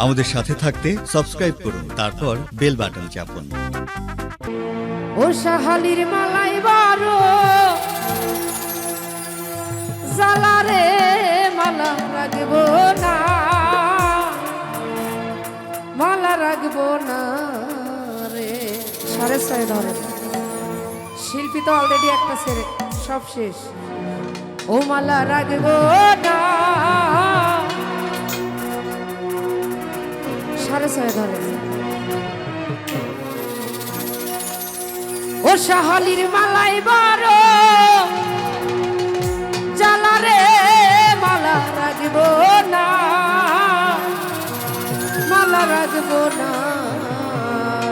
আমাদের সাথে থাকতে সাবস্ক্রাইব করুন, তারপর বেল বাটন চাপুন। ও শাহালির মালাই বারো জালারে মালা রাখবো না, মালা রাখবো না রে। 6:30 ধরে শিল্পী তো অলরেডি একটা ছেড়ে সব শেষ। ও মালা রাখবো না, 6:30 ধরে। ও শাহালির মালাই বারো জালারে মালা রাখবো না, মালা রাখবো না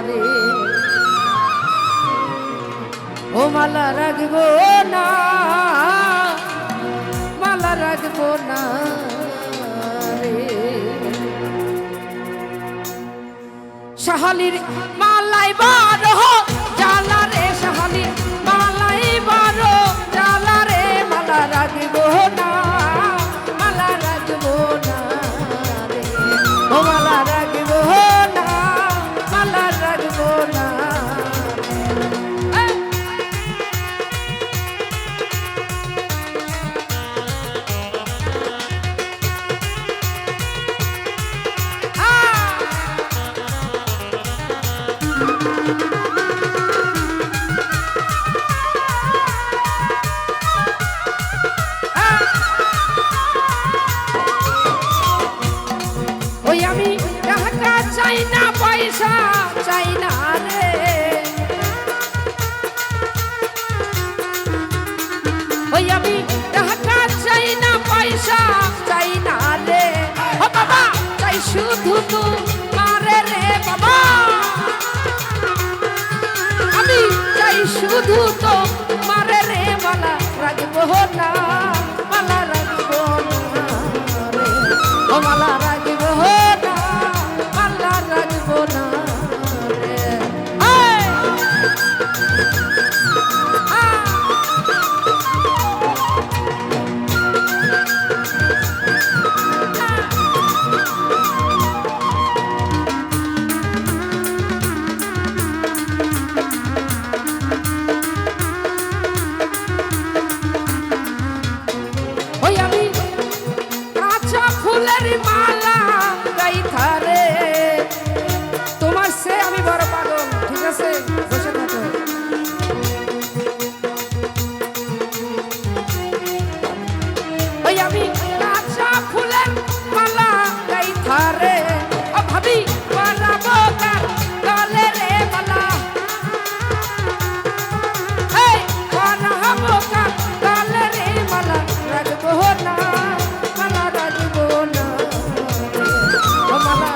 রে। ও মালা রাখবো না, মালা রাখবো না রে। শাহালির মালাই বারো জালারে, শাহালির মালাই বারো জালারে মালা রাখবো না, মালা রাখবো না রে। ও মালা রাখবো না, মালা রাখবো না। ওই আমি টাকা চাই না, পয়সা চাই না রে। ওই আমি টাকা চাই না, পয়সা চাই না রে। ও বাবা চাই শুধু তোমারে রে বাবা, আমি চাই শুধু তোমারে রে। মালা রাখবো না, মালা রাখবো না রে। ও মালা রাখবো না, মালা রাখবো না রে। ওই আমি কাঁচা ফুলের মালা গাইথা রে, তোমার সে আমি বড় পাগল। ঠিক আছে, বসে থাকো। ওই আমি কাঁচা ফুলের মালা গাইথা রে, ও ভাবি বানাবো কার গলে রে মালা। এই বানাবো কার গলে রে মালা রাখবো না, মালা রাখবো না রে। ও মালা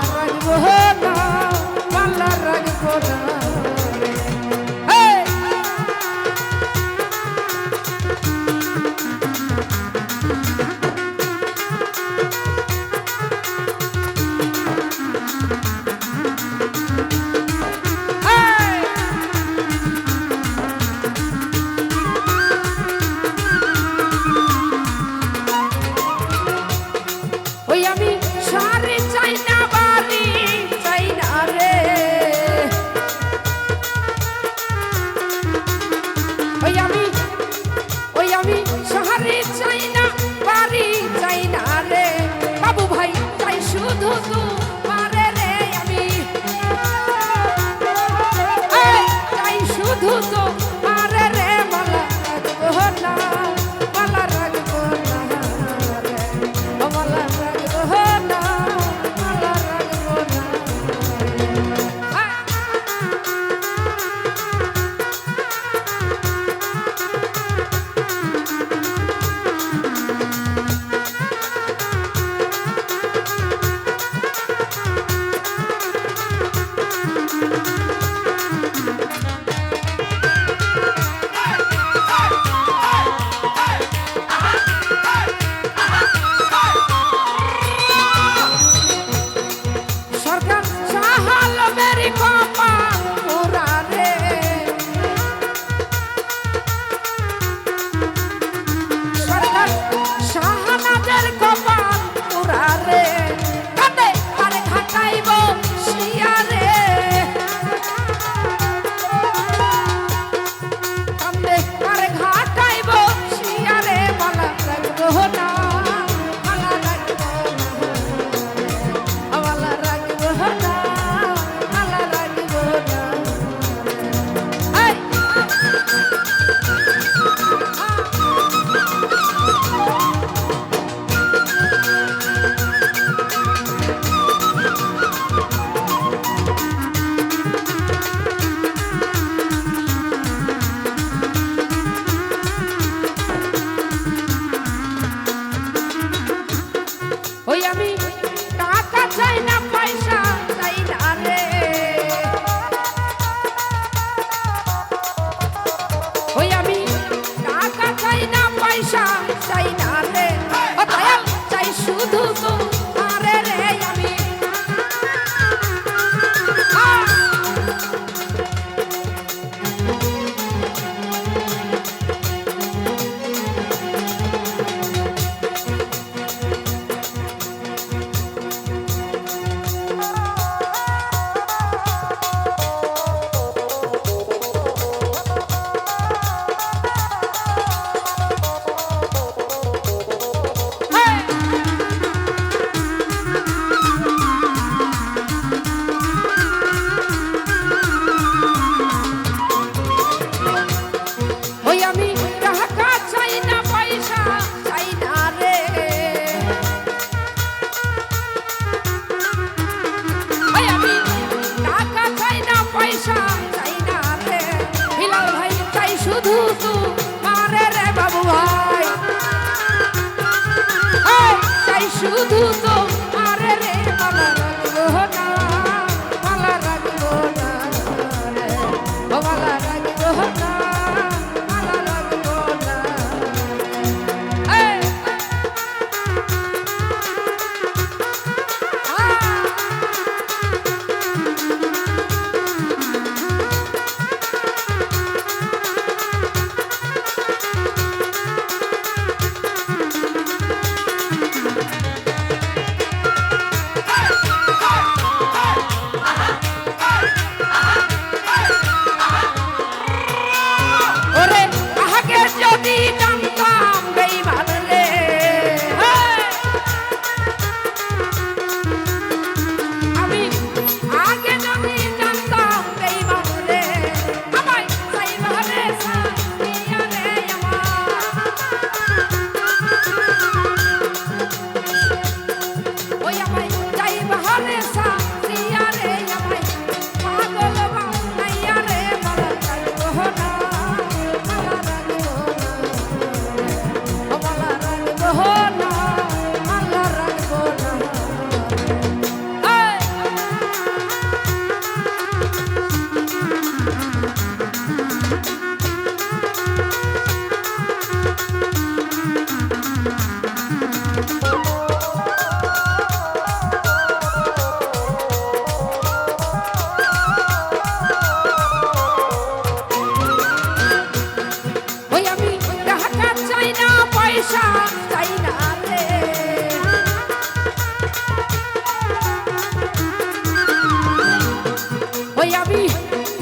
ওই আমি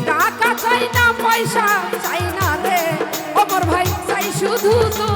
টাকা চাই না পয়সা চাই না রে, অমর ভাই চাই শুধু তো